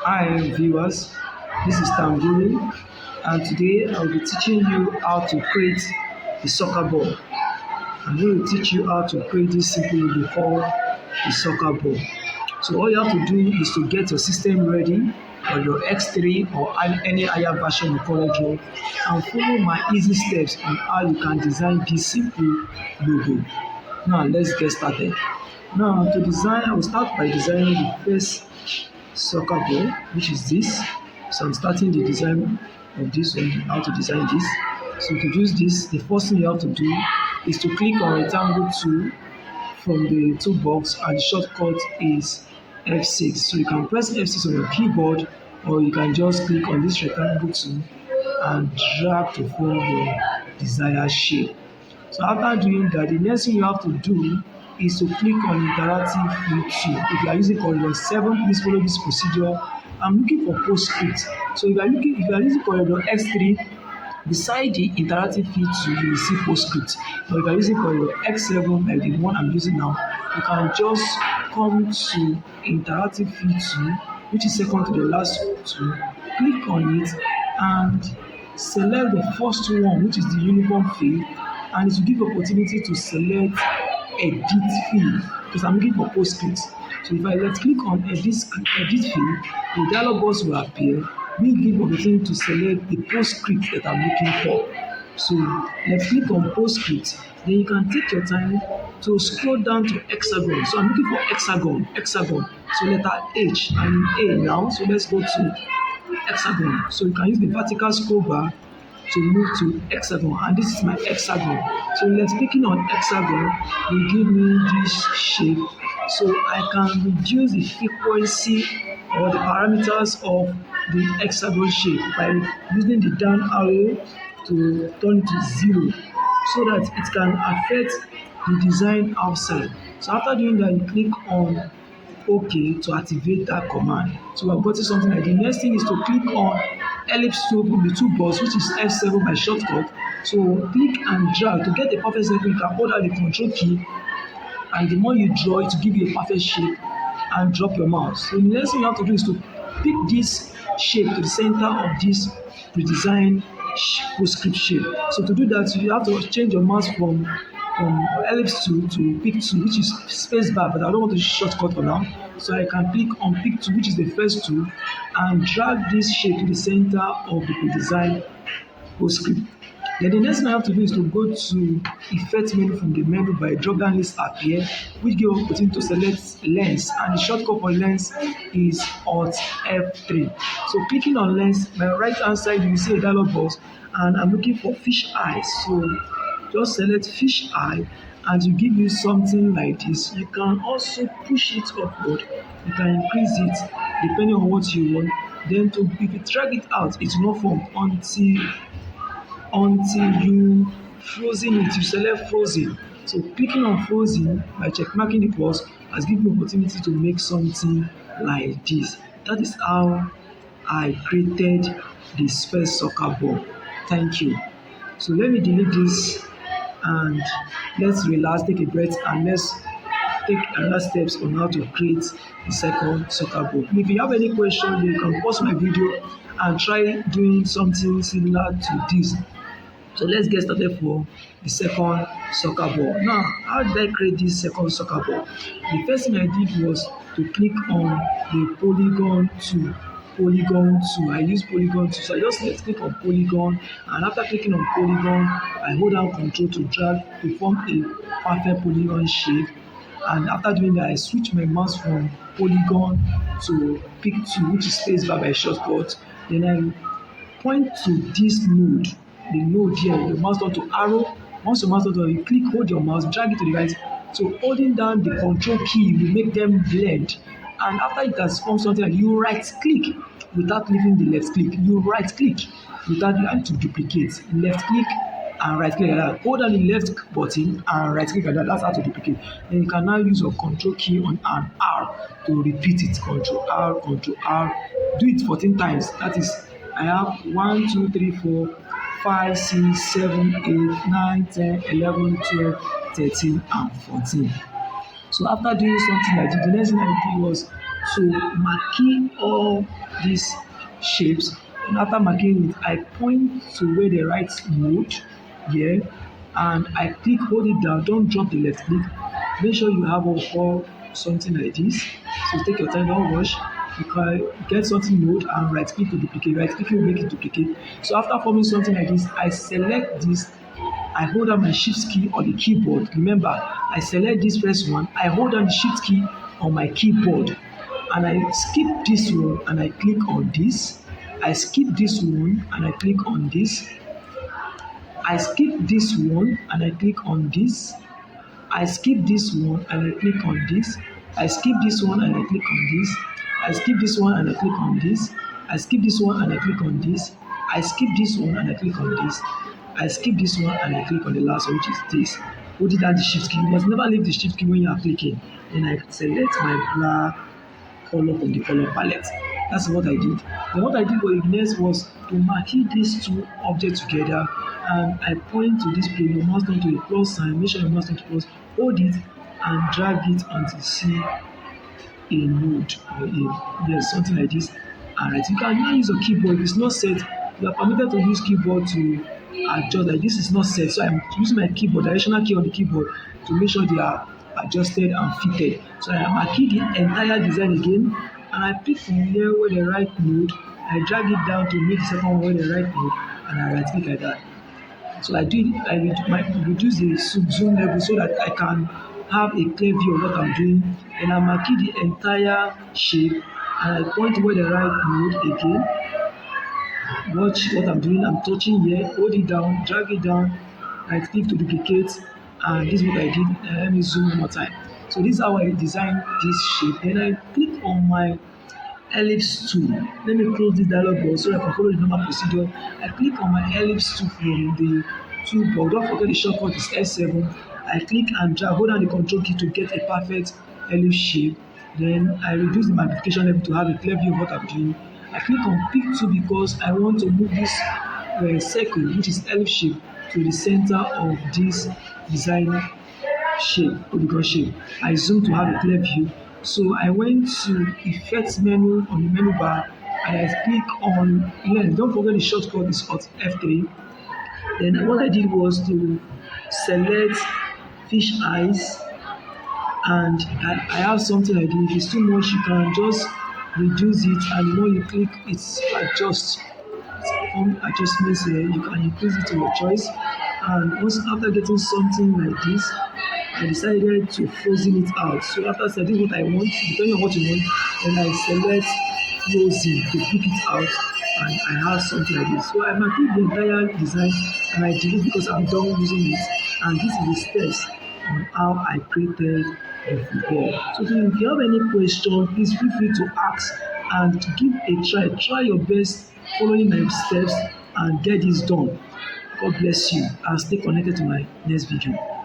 Hi viewers, this is Tamburi, and today I'll be teaching you how to create a soccer ball. I'm going to teach you how to create this simple we call a soccer ball. So all you have to do is to get your system ready or your X3 or any higher version of CorelDRAW and follow my easy steps on how you can design this simple logo. Now let's get started. Now to design, I will start by designing the first soccer ball, which is this. So I'm starting the design of this one, how to design this. So to use this, the first thing you have to do is to click on rectangle tool from the toolbox, and the shortcut is F6. So you can press F6 on your keyboard, or you can just click on this rectangle tool and drag to form your desired shape. So after doing that, the next thing you have to do is to click on interactive view tool. If you are using Corridor 7, please follow this procedure. I'm looking for PostScript. So if you are using Corridor X3, beside the interactive view tool, you will see PostScript. But if you are using Corridor X7, like the one I'm using now, you can just come to interactive view tool, which is second to the last tool, click on it and select the first one, which is the uniform field, and it will give opportunity to select edit field, because I'm looking for PostScript. So if I left click on edit field, the dialog box will appear, will give opportunity to select the PostScript that I'm looking for. So left click on PostScript, then you can take your time to scroll down to hexagon. So I'm looking for hexagon. So letter H and A now. So let's go to hexagon. So you can use the vertical scroll bar to move to hexagon, and this is my hexagon. So let's clicking on hexagon will give me this shape, so I can reduce the frequency or the parameters of the hexagon shape by using the down arrow to turn it to 0, so that it can affect the design outside. So after doing that, you click on OK to activate that command. So I've gotten something like the next thing is to click on ellipse tool from the toolbox, which is F7 by shortcut. So click and drag to get a perfect circle. You can hold down the control key, and the more you draw it to give you a perfect shape, and drop your mouse. So the next thing you have to do is to pick this shape to the center of this pre-designed PostScript shape. So to do that, you have to change your mouse from ellipse tool to pick tool, which is space bar, but I don't want to shortcut for now. So I can click on pick tool, which is the first tool, and drag this shape to the center of the pre-designed PostScript. Then the next thing I have to do is to go to effect menu from the menu by drop down list appear, which give opportunity to select lens, and the shortcut for lens is Alt F3. So clicking on lens, my right hand side you will see a dialog box, and I'm looking for fish eye. So just select fish eye, and to give you something like this. You can also push it upward, you can increase it depending on what you want. Then if you drag it out, it will not form until you frozen it. You select frozen. So clicking on frozen by check marking the plus has given me opportunity to make something like this. That is how I created this first soccer ball. Thank you. So let me delete this, and let's relax, take a breath, and let's take another steps on how to create the second soccer ball. If you have any question, you can pause my video and try doing something similar to this. So let's get started for the second soccer ball. Now, how did I create this second soccer ball? The first thing I did was to click on the polygon tool. I use polygon tool. So I just let's click on polygon, and after clicking on polygon, I hold down control to drag to form a perfect polygon shape. And after doing that, I switch my mouse from polygon to pick tool, which is spacebar by shortcut. Then I point to this node. The node here, your mouse turn to arrow. Once your mouse turn to, you click, hold your mouse, drag it to the right. So holding down the control key will make them blend. And after it has formed something, you right click without leaving the left click. You right click without and to duplicate. Left click and right click like that. Hold down the left button and right click like that. That's how to duplicate. Then you can now use your control key on an R to repeat it. Control R, Control R. Do it 14 times. That is, I have 1, 2, 3, 4, 5, 6, 7, 8, 9, 10, 11, 12, 13, and 14. So after doing something like this, the next thing I did was to marking all these shapes. And after marking it, I point to where the right node here, and I click, hold it down, don't drop the left click. Make sure you have what we call something like this. So take your time, don't rush. You can get something node and right click to duplicate. Right click will make it duplicate. So after forming something like this, I select this. I hold down my shift key on the keyboard. Remember, I select this first one. I hold down the shift key on my keyboard, and I skip this one and I click on this. I skip this one and I click on this. I skip this one and I click on this. I skip this one and I click on this. I skip this one and I click on this. I skip this one and I click on this. I skip this one and I click on this. I skip this one and I click on this. I skip this one and I click on the last one, which is this. Holding down the shift key. You must never leave the shift key when you are clicking. Then I select my black color from the color palette. That's what I did. Then what I did for the next was to marquee these two objects together, and I point to this plane, your mouse down to a plus sign, make sure your mouse down to plus, hold it and drag it until you see a node or yes, something like this. Alright, you can now use your keyboard. If it's not set, you are permitted to use keyboard to adjust. Like this is not set, so I'm using my keyboard, directional key on the keyboard to make sure they are adjusted and fitted. So I marquee the entire design again, and I pick from here where the right node, I drag it down to make the second one where the right node, and I right click like that. So I reduce the zoom level so that I can have a clear view of what I'm doing. And I marquee the entire shape, and I point where the right node again. Watch what I'm doing. I'm touching here, hold it down, drag it down, right click to duplicate, and this is what I did. Let me zoom one more time. So this is how I design this shape. Then I click on my ellipse tool. Let me close this dialog box so I can follow the normal procedure. I click on my ellipse tool from the toolbar. Don't forget the shortcut is F7. I click and drag, hold down the control key to get a perfect ellipse shape. Then I reduce the magnification level to have a clear view of what I'm doing. I click on pick tool because I want to move this circle, which is ellipse shape, to the center of this design shape, polygon shape. I zoom to have a clear view. So I went to effects menu on the menu bar, and I click on lens. Don't forget the shortcut is Alt F3. Then what I did was to select fish eyes, and I have something like this. If it's too much, you can just reduce it, and the more you click, it's adjust. Form adjustments here. You can increase it to your choice. And once after getting something like this, I decided to frozen it out. So after setting what I want, depending on what you want, then I select frozen to pick it out, and I have something like this. So I marked the entire design and I delete because I'm done using it. And this is the steps on how I created the football. So if you have any question, please feel free to ask and give a try. Try your best following my steps and get this done. God bless you and stay connected to my next video.